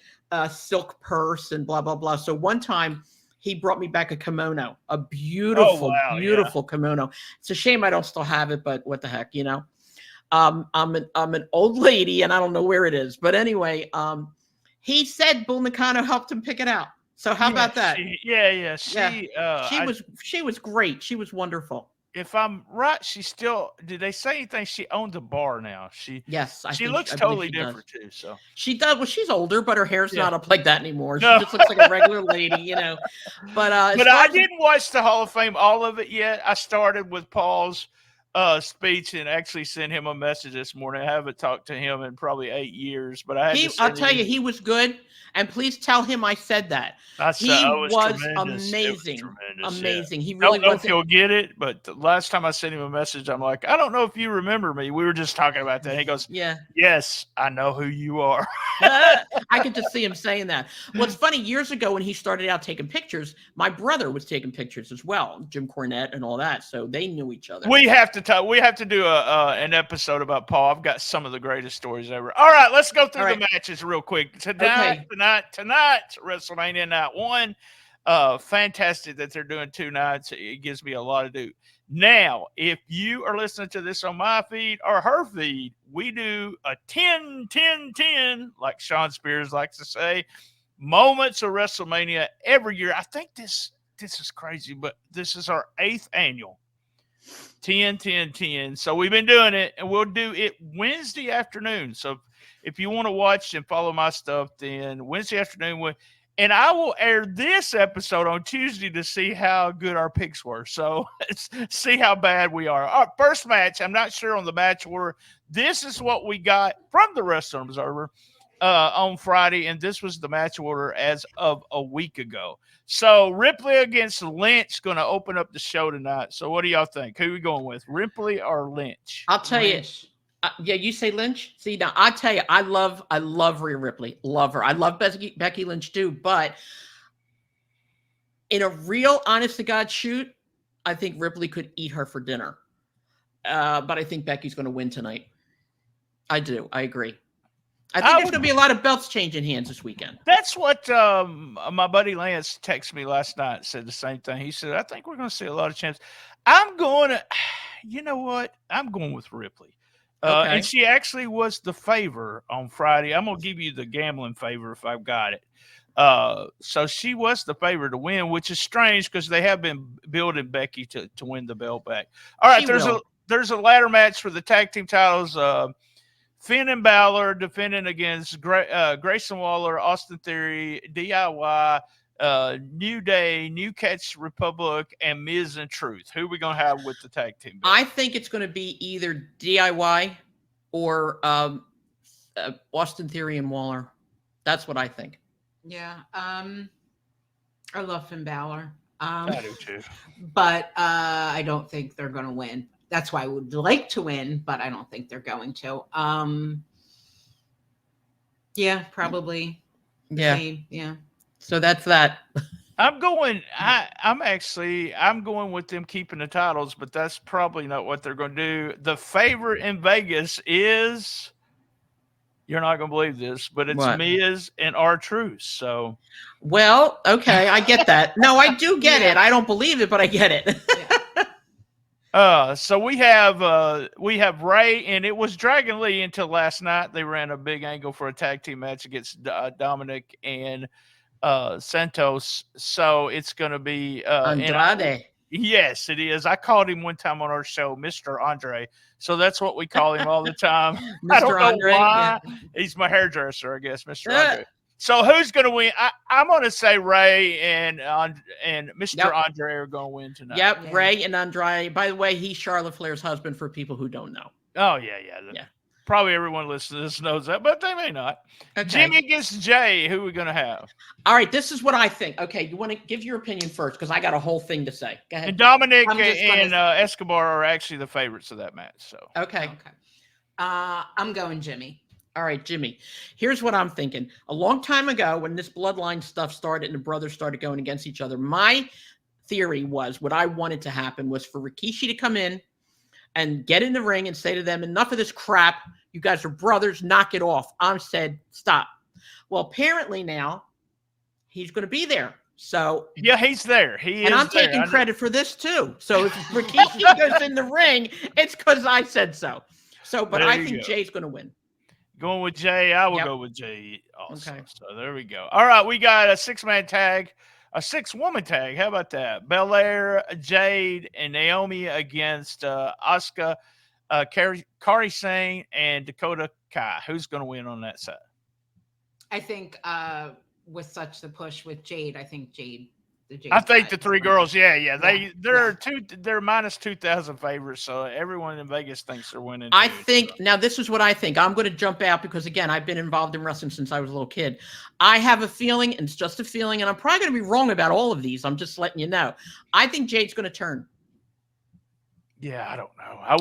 silk purse and blah, blah, blah. So one time he brought me back a kimono, a beautiful, beautiful kimono. It's a shame I don't still have it, but what the heck, you know? I'm an old lady and I don't know where it is. But anyway, he said Bull Nakano helped him pick it out. So how about that? She was great. She was wonderful. If I'm right, did they say anything? She owns a bar now. She looks totally different too. So she does. Well, she's older, but her hair's not up like that anymore. She just looks like a regular lady, you know. But I didn't watch the Hall of Fame, all of it yet. I started with Paul's speech and actually sent him a message this morning. I haven't talked to him in probably 8 years, but I'll tell you, he was good. And please tell him I said that. He was amazing. Amazing. Yeah. He really was. I don't know if he'll get it, but the last time I sent him a message, I'm like, I don't know if you remember me. We were just talking about that. And he goes, yes, I know who you are. I could just see him saying that. Well, it's funny. Years ago when he started out taking pictures, my brother was taking pictures as well, Jim Cornette and all that. So they knew each other. We have to do an episode about Paul. I've got some of the greatest stories ever. All right, let's go through the matches real quick. Tonight, WrestleMania night 1. Fantastic that they're doing 2 nights. It gives me a lot to do. Now, if you are listening to this on my feed or her feed, we do a 10-10-10, like Sean Spears likes to say, moments of WrestleMania every year. I think this is crazy, but this is our 8th annual 10-10-10. So we've been doing it, and we'll do it Wednesday afternoon. So if you want to watch and follow my stuff, then Wednesday afternoon, and I will air this episode on Tuesday to see how good our picks were. So let's see how bad we are. Our first match, I'm not sure on the match order. This is what we got from the Wrestling Observer. on Friday, and this was the match order as of a week ago. So Ripley against Lynch going to open up the show tonight. So what do y'all think? Who are we going with, Ripley or Lynch? I'll tell you. Yeah, you say Lynch. See, now I tell you, I love Rhea Ripley. Love her. I love Becky Lynch too. But in a real, honest to God shoot, I think Ripley could eat her for dinner. But I think Becky's going to win tonight. I do. I agree. I think there's going to be a lot of belts changing hands this weekend. That's what my buddy Lance texted me last night. Said the same thing. He said, I think we're going to see a lot of changes. I'm going to, you know what? I'm going with Ripley. Okay. And she actually was the favor on Friday. I'm going to give you the gambling favor if I've got it. So she was the favor to win, which is strange because they have been building Becky to win the belt back. All right, there's a ladder match for the tag team titles. Finn and Balor defending against Grayson Waller, Austin Theory, DIY, New Day, New Catch Republic, and Miz and Truth. Who are we going to have with the tag team belt? I think it's going to be either DIY or Austin Theory and Waller. That's what I think. Yeah. I love Finn Balor. I do too. But I don't think they're going to win. That's why I would like to win, but I don't think they're going to. Yeah, probably. Yeah. Same. Yeah. So that's that. I'm going with them keeping the titles, but that's probably not what they're going to do. The favorite in Vegas is, you're not going to believe this, but it's Miz and R-Truth. So, well, okay, I get that. No, I do get it. I don't believe it, but I get it. So we have Ray, and it was Dragon Lee until last night. They ran a big angle for a tag team match against Dominic and Santos. So it's going to be Andrade. Yes, it is. I called him one time on our show, Mr. Andre. So that's what we call him all the time. I don't know why. Yeah. He's my hairdresser, I guess, Mr. Andre. So who's going to win? I'm going to say Ray and Mr. Andre are going to win tonight. Yep, yeah. Ray and Andrade. By the way, he's Charlotte Flair's husband for people who don't know. Oh, yeah. Probably everyone listening to this knows that, but they may not. Okay. Jimmy against Jay, who are we going to have? All right, this is what I think. Okay, you want to give your opinion first because I got a whole thing to say. Go ahead. And Dominic and Escobar are actually the favorites of that match. So Okay. I'm going Jimmy. All right, Jimmy. Here's what I'm thinking. A long time ago, when this bloodline stuff started and the brothers started going against each other, my theory was what I wanted to happen was for Rikishi to come in and get in the ring and say to them, enough of this crap. You guys are brothers. Knock it off. I said, stop. Well, apparently now he's going to be there. So yeah, he's there. I'm taking credit for this too. So if Rikishi goes in the ring, it's because I said so. So, but I think Jay's going to win. Going with Jay, I will go with Jay also. Okay. So there we go. All right, we got a 6-man tag, a 6-woman tag. How about that? Belair, Jade, and Naomi against Asuka, Kairi Sane, and Dakota Kai. Who's going to win on that side? I think with such the push with Jade, I think Jade. I think the 3 girls, they're minus 2,000 favorites, so everyone in Vegas thinks they're winning. I think now this is what I think. I'm going to jump out because again, I've been involved in wrestling since I was a little kid. I have a feeling, and it's just a feeling, and I'm probably going to be wrong about all of these. I'm just letting you know. I think Jade's going to turn. Yeah, I don't know. I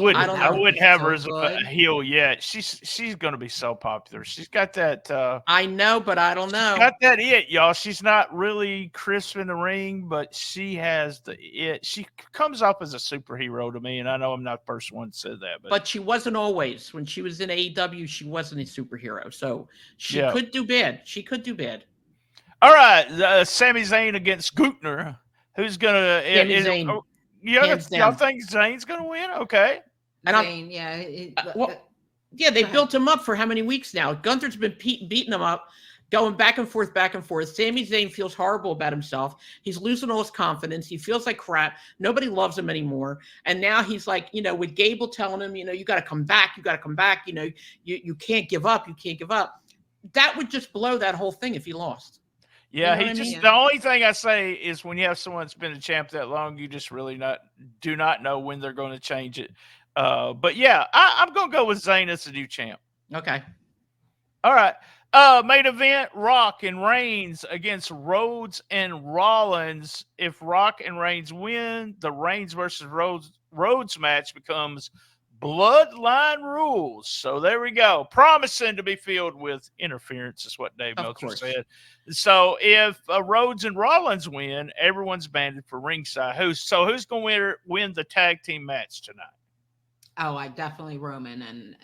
wouldn't have her as a heel yet. She's going to be so popular. She's got that. I know, but I don't know. Got that it, y'all. She's not really crisp in the ring, but she has the it. She comes up as a superhero to me, and I know I'm not the first one to say that. But she wasn't always. When she was in AEW, she wasn't a superhero. So she could do bad. She could do bad. All right, Sami Zayn against Gunther. Who's going to? Sami Zayn. Y'all think Zayn's going to win? Okay. And Zayn, they built him up for how many weeks now? Gunther's been beating him up, going back and forth. Sami Zayn feels horrible about himself. He's losing all his confidence. He feels like crap. Nobody loves him anymore. And now he's like, with Gable telling him, you got to come back. You got to come back. You can't give up. You can't give up. That would just blow that whole thing if he lost. Yeah, the only thing I say is when you have someone that's been a champ that long, you just really do not know when they're going to change it. But yeah, I'm going to go with Zayn as the new champ. Okay. All right. Main event: Rock and Reigns against Rhodes and Rollins. If Rock and Reigns win, the Reigns versus Rhodes match becomes Bloodline Rules. So there we go. Promising to be filled with interference is what Dave Meltzer said. So if Rhodes and Rollins win, everyone's banded for ringside. Who's going to win the tag team match tonight? Oh, I definitely Roman and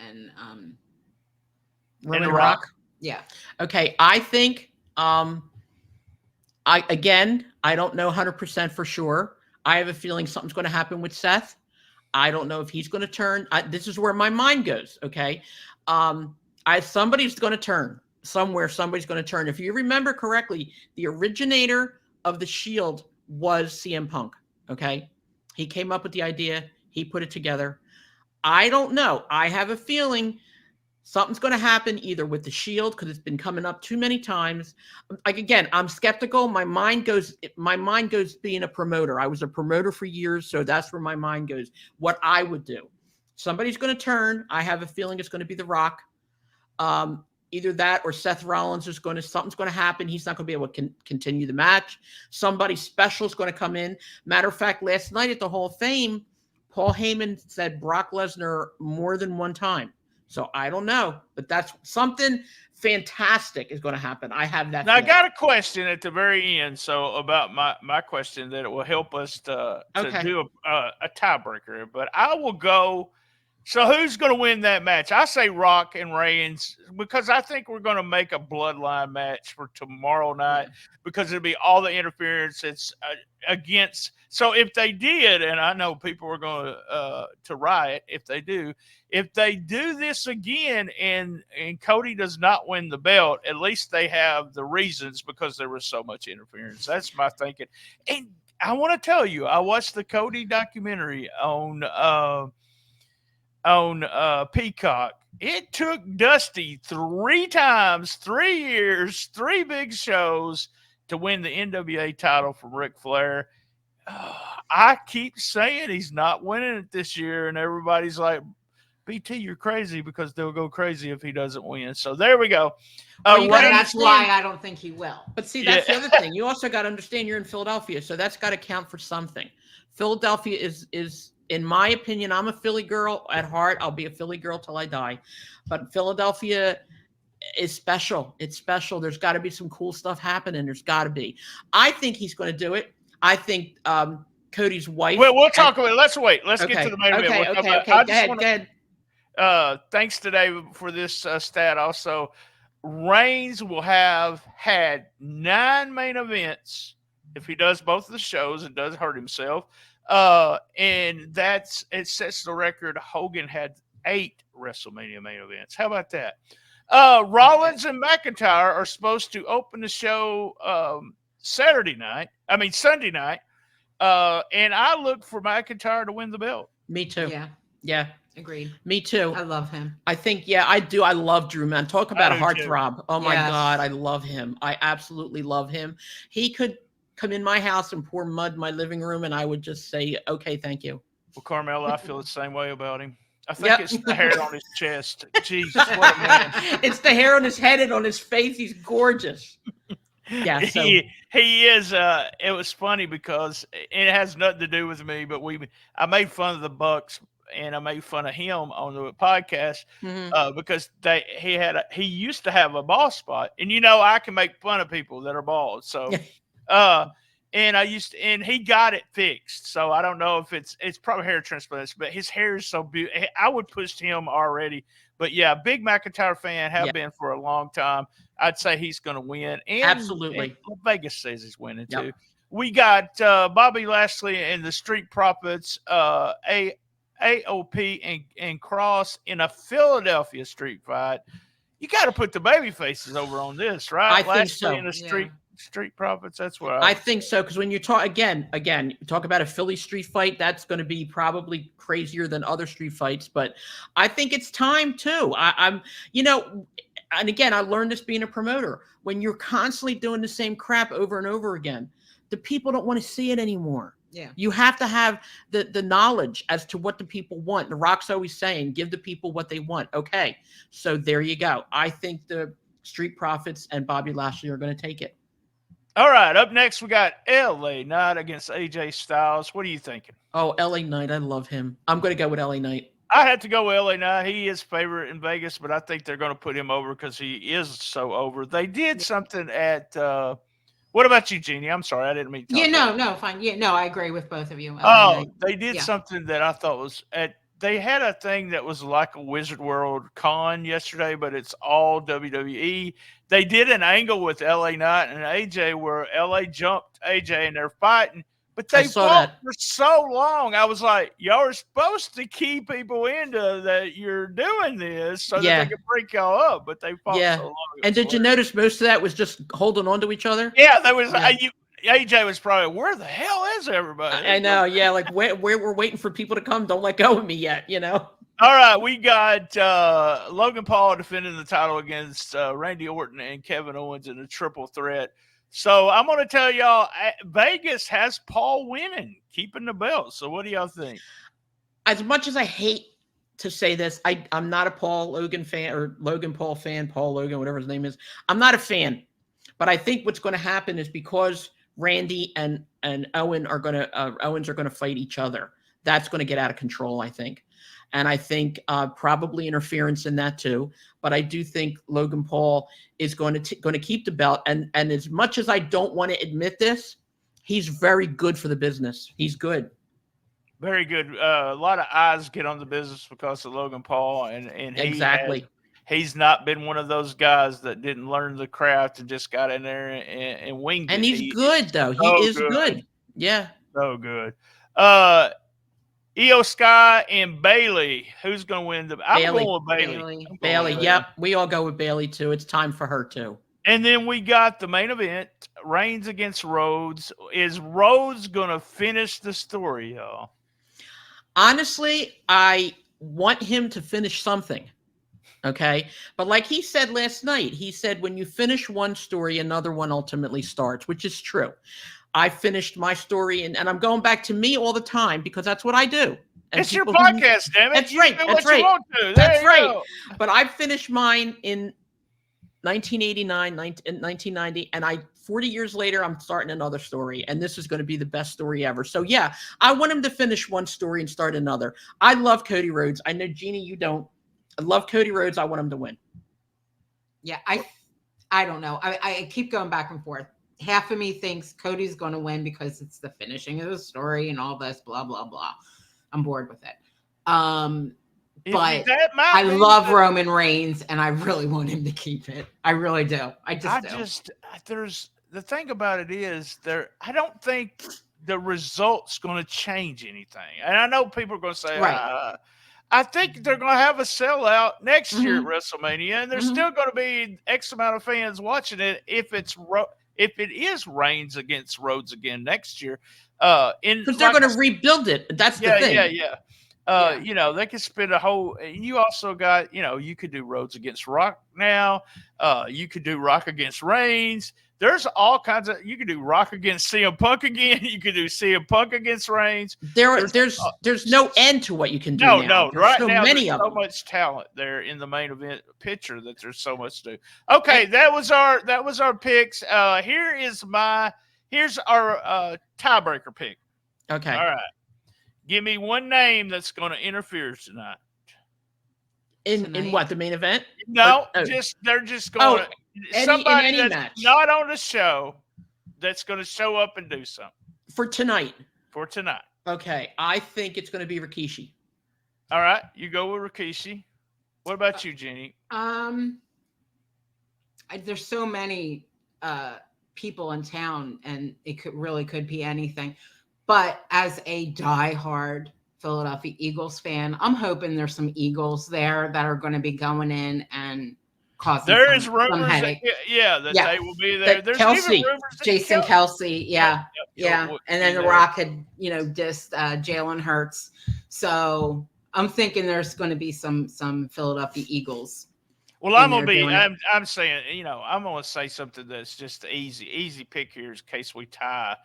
Roman and Rock. Yeah. Okay. I think, I don't know 100% for sure. I have a feeling something's going to happen with Seth. I don't know if he's going to turn. This is where my mind goes. Okay. Somebody's going to turn somewhere. Somebody's going to turn. If you remember correctly, the originator of the Shield was CM Punk. Okay. He came up with the idea. He put it together. I don't know. I have a feeling something's going to happen either with the Shield, because it's been coming up too many times. Like, again, I'm skeptical. My mind goes being a promoter. I was a promoter for years, so that's where my mind goes. What I would do. Somebody's going to turn. I have a feeling it's going to be The Rock. Either that or Seth Rollins something's going to happen. He's not going to be able to continue the match. Somebody special is going to come in. Matter of fact, last night at the Hall of Fame, Paul Heyman said Brock Lesnar more than one time. So I don't know, but that's something fantastic is going to happen. I have that. Now, I got a question at the very end. So about my question that it will help us to do a tiebreaker, but I will go. So who's going to win that match? I say Rock and Reigns, because I think we're going to make a bloodline match for tomorrow night, because it'll be all the interference. It's against. So if they did, and I know people are going to riot if they do this again, and Cody does not win the belt, at least they have the reasons, because there was so much interference. That's my thinking. And I want to tell you, I watched the Cody documentary on Peacock. It took Dusty 3 times, 3 years, 3 big shows to win the NWA title from Ric Flair. I keep saying he's not winning it this year, and everybody's like, BT, you're crazy, because they'll go crazy if he doesn't win. So there we go. That's why I don't think he will. But see, that's the other thing. You also got to understand you're in Philadelphia, so that's got to count for something. Philadelphia is, in my opinion, I'm a Philly girl at heart. I'll be a Philly girl till I die. But Philadelphia is special. It's special. There's got to be some cool stuff happening. There's got to be. I think he's going to do it. I think Cody's wife. Well, we'll talk about it. Let's wait. Let's get to the main event. Okay. Go ahead. Thanks to David for this stat. Also, Reigns will have had 9 main events if he does both of the shows and doesn't hurt himself. And it sets the record. Hogan had 8 WrestleMania main events. How about that? Rollins and McIntyre are supposed to open the show Sunday night. And I look for McIntyre to win the belt. Me too. Yeah. Agreed. Me too. I love him. I think, I do. I love Drew, man. Talk about a heartthrob. Oh my God. I love him. I absolutely love him. He could come in my house and pour mud in my living room, and I would just say, okay, thank you. Well, Carmela, I feel the same way about him. I think it's the hair on his chest. Jesus, what a man. It's the hair on his head and on his face. He's gorgeous. Yeah, so. He is. It was funny because it has nothing to do with me, but I made fun of the Bucks, and I made fun of him on the podcast because he used to have a bald spot, and I can make fun of people that are bald. So, and he got it fixed. So I don't know if it's probably hair transplantation, but his hair is so beautiful. I would push him already, but yeah, big McIntyre fan, have been for a long time. I'd say he's going to win. And, absolutely. And Vegas says he's winning too. We got Bobby Lashley and the Street Profits, AOP and Cross in a Philadelphia street fight. You got to put the baby faces over on this, right? I think so. In the Street Profits. That's what I think so. Because when you talk again, you talk about a Philly street fight, that's going to be probably crazier than other street fights. But I think it's time too. I'm, and again, I learned this being a promoter. When you're constantly doing the same crap over and over again, the people don't want to see it anymore. Yeah. You have to have the knowledge as to what the people want. The Rock's always saying, give the people what they want. Okay. So there you go. I think the Street Profits and Bobby Lashley are going to take it. All right, up next we got LA Knight against AJ Styles. What are you thinking? Oh, LA Knight, I love him. I'm going to go with LA Knight. I had to go with LA Knight. He is favorite in Vegas, but I think they're going to put him over because he is so over. They did something at what about you, Jeannie? I'm sorry, I didn't mean to talk no, fine. Yeah, no, I agree with both of you. Oh, they did something that I thought was they had a thing that was like a Wizard World con yesterday, but it's all WWE. They did an angle with LA Knight and AJ where LA jumped AJ and they're fighting, but they fought for so long. I was like, y'all are supposed to keep people into that you're doing this so that they can break y'all up, but they fought so long. And did you notice most of that was just holding on to each other? Yeah, there was. AJ was probably, where the hell is everybody? I know, yeah, like we're waiting for people to come. Don't let go of me yet, you know? All right, we got Logan Paul defending the title against Randy Orton and Kevin Owens in a triple threat. So I'm going to tell y'all, Vegas has Paul winning, keeping the belt. So what do y'all think? As much as I hate to say this, I'm not a Logan Paul fan, Paul Logan, whatever his name is. I'm not a fan. But I think what's going to happen is because Randy and Owens are going to fight each other, that's going to get out of control, I think. And I think probably interference in that too. But I do think Logan Paul is going to keep the belt. And as much as I don't want to admit this, he's very good for the business. He's good. Very good. A lot of eyes get on the business because of Logan Paul, and exactly. He's not been one of those guys that didn't learn the craft and just got in there and winged it. And he's good, though. He is good. Yeah. So good. Io Sky and Bailey. Who's going to win? I'm going with Bailey. Bailey. Yep. We all go with Bailey, too. It's time for her, too. And then we got the main event, Reigns against Rhodes. Is Rhodes going to finish the story, y'all? Honestly, I want him to finish something. Okay. But like he said last night, he said, when you finish one story, another one ultimately starts, which is true. I finished my story and I'm going back to me all the time because that's what I do. And it's your podcast, damn it. That's right. That's right. That's right. But I finished mine in 1989, 1990, and 40 years later, I'm starting another story, and this is going to be the best story ever. So yeah, I want him to finish one story and start another. I love Cody Rhodes. I know, Jeannie, you don't. I love Cody Rhodes. I want him to win. Yeah, I don't know. I keep going back and forth. Half of me thinks Cody's going to win because it's the finishing of the story and all this, blah, blah, blah. I'm bored with it. But I love Roman Reigns, and I really want him to keep it. I really do. There's the thing about it is I don't think the result's going to change anything. And I know people are going to say, I think they're going to have a sellout next year at WrestleMania, and there's still going to be X amount of fans watching it if it is Reigns against Rhodes again next year. Because they're going to rebuild it. That's the thing. You know, they could spend a whole. You also got, you could do Rhodes against Rock now. You could do Rock against Reigns. There's all kinds of. You could do Rock against CM Punk again. You could do CM Punk against Reigns. There's no end to what you can do. No. Right so now, many there's of so much talent there in the main event picture that there's so much to do. Okay, that was our picks. Here's our tiebreaker pick. Okay. All right. Give me one name that's going to interfere tonight. In what, the main event? No, they're just going to somebody that's match. Not on the show that's going to show up and do something for tonight. Okay, I think it's going to be Rikishi. All right, you go with Rikishi. What about you, Jeannie? There's so many people in town, and it could be anything. But as a diehard Philadelphia Eagles fan, I'm hoping there's some Eagles there that are going to be going in and causing some headache. That they will be there. There's Kelsey, even rumors that Jason Kelsey, yeah. And then The Rock had, dissed Jalen Hurts. So I'm thinking there's going to be some Philadelphia Eagles. Well, I'm saying, I'm going to say something that's just easy pick here in case we tie.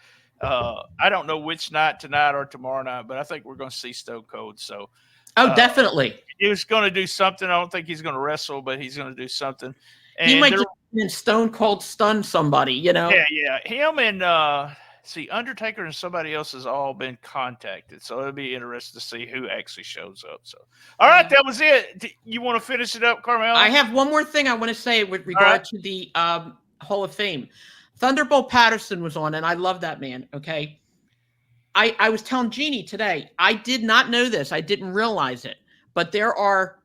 I don't know which night, tonight or tomorrow night, but I think we're going to see Stone Cold. So, definitely, he was going to do something. I don't think he's going to wrestle, but he's going to do something. And he might just in Stone Cold stun somebody, Yeah. Him and Undertaker and somebody else has all been contacted. So it'll be interesting to see who actually shows up. So, all right, that was it. You want to finish it up, Carmela? I have one more thing I want to say with regard to the Hall of Fame. Thunderbolt Patterson was on, and I love that man. Okay. I was telling Jeannie today, I did not know this. I didn't realize it, but there are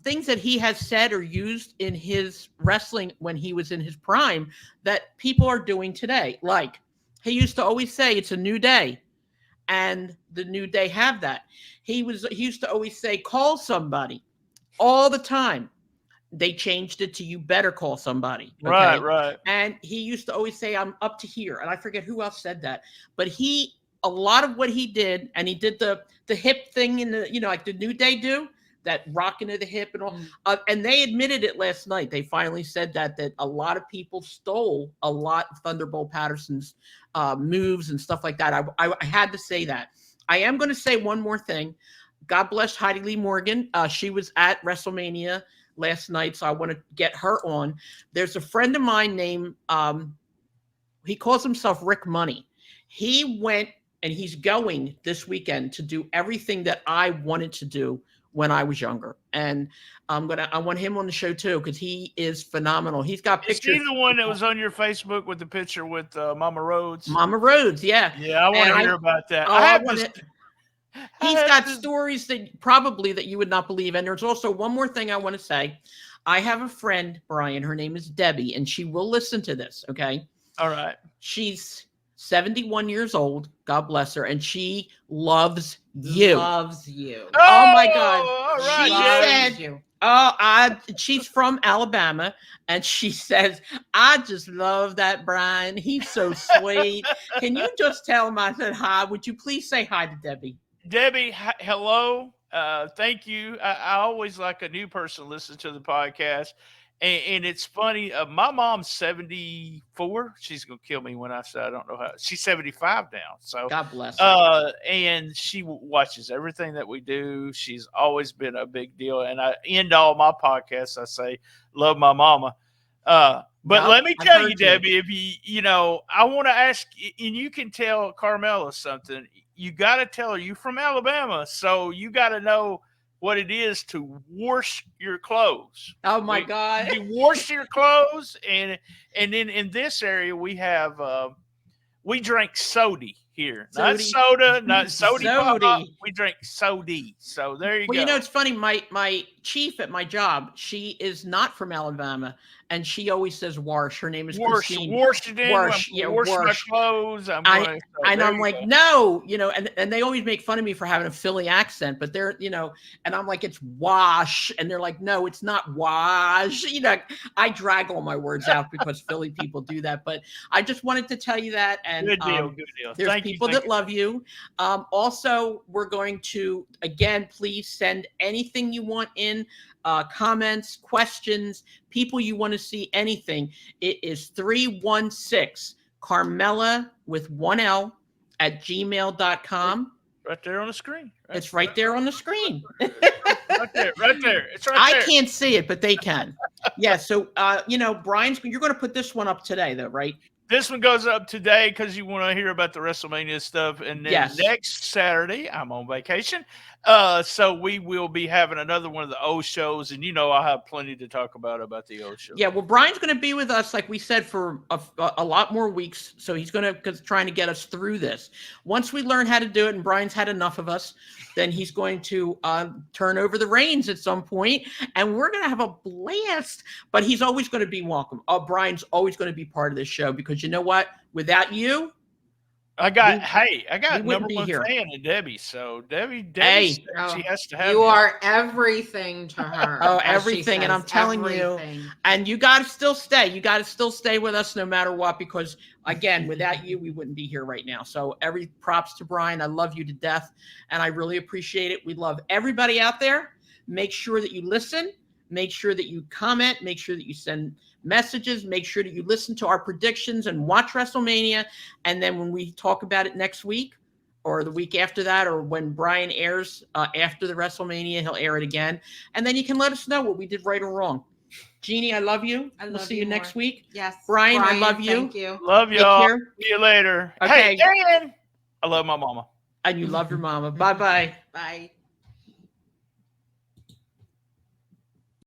things that he has said or used in his wrestling when he was in his prime that people are doing today. Like he used to always say, it's a new day. And the New Day have that. He used to always say, call somebody all the time. They changed it to you better call somebody. Okay? Right. And he used to always say, I'm up to here. And I forget who else said that. But a lot of what he did, and he did the hip thing in the, like the New Day do, that rocking of the hip and all. And they admitted it last night. They finally said that a lot of people stole a lot of Thunderbolt Patterson's moves and stuff like that. I had to say that. I am going to say one more thing. God bless Heidi Lee Morgan. She was at Wrestlemania last night, so I want to get her on. There's a friend of mine named, he calls himself Rick Money. He went and he's going this weekend to do everything that I wanted to do when I was younger. And I want him on the show too, because he is phenomenal. He's got pictures. Is he the one that was on your Facebook with the picture with Mama Rhodes? Mama Rhodes, yeah. Yeah, I want to hear about that. He's got stories that you would not believe. And there's also one more thing I want to say. I have a friend, Brian, her name is Debbie, and she will listen to this, okay? All right. She's 71 years old, God bless her, and she loves you. Loves you. Oh my God. All right. She said, she's from Alabama, and she says, I just love that Brian. He's so sweet. Can you just tell him I said hi? Would you please say hi to Debbie? Debbie, hello. Thank you. I always like a new person to listen to the podcast. And it's funny. My mom's 74. She's going to kill me when I say I don't know how. She's 75 now. So God bless her. And she watches everything that we do. She's always been a big deal. And I end all my podcasts, I say, love my mama. But let me tell you, Debbie, if I want to ask, and you can tell Carmela something. You got to tell her you're from Alabama. So you got to know what it is to wash your clothes. Oh my God. You wash your clothes. And then in this area, we have, we drink soda here. Not soda, not soda. We drink soda. So there you go. Well, it's funny. My chief at my job, she is not from Alabama, and she always says "wash." Her name is Christine. Wash it in. Wash my clothes. I'm like, no, and they always make fun of me for having a Philly accent, but they're, and I'm like, it's wash, and they're like, no, it's not wash. I drag all my words out because Philly people do that, but I just wanted to tell you that. And good deal. There's people that love you. Also, we're going to, again, please send anything you want in, comments, questions, people you want to see, anything. It is 316 Carmela with 1L at gmail.com. Right there on the screen. It's right there on the screen. Right there. It's right I there. can't see it, but they can. Yeah. So, Brian's, you're going to put this one up today, though, right? This one goes up today because you want to hear about the WrestleMania stuff. And then next Saturday, I'm on vacation. So we will be having another one of the old shows. And I'll have plenty to talk about the old show. Yeah, well, Brian's going to be with us, like we said, for a lot more weeks. So he's trying to get us through this. Once we learn how to do it, and Brian's had enough of us, then he's going to turn over the reins at some point, and we're going to have a blast. But he's always going to be welcome. Brian's always going to be part of this show, because you know what? Without you, I got number one here. fan in Debbie. So Debbie, she has to have you. Are everything to her. Oh, everything. And I'm telling you, and you got to still stay. You got to still stay with us no matter what, because again, without you, we wouldn't be here right now. So every props to Brian. I love you to death, and I really appreciate it. We love everybody out there. Make sure that you listen. Make sure that you comment. Make sure that you send messages. Make sure that you listen to our predictions and watch WrestleMania. And then when we talk about it next week or the week after that, or when Brian airs after the WrestleMania, he'll air it again. And then you can let us know what we did right or wrong. Jeannie, I love you. I We'll love see you you next more. week. Yes. Brian, I love you. Thank you. Love Take y'all. care. See you later. Okay. Hey, Dan. I love my mama. And you love your mama. Bye-bye. Bye.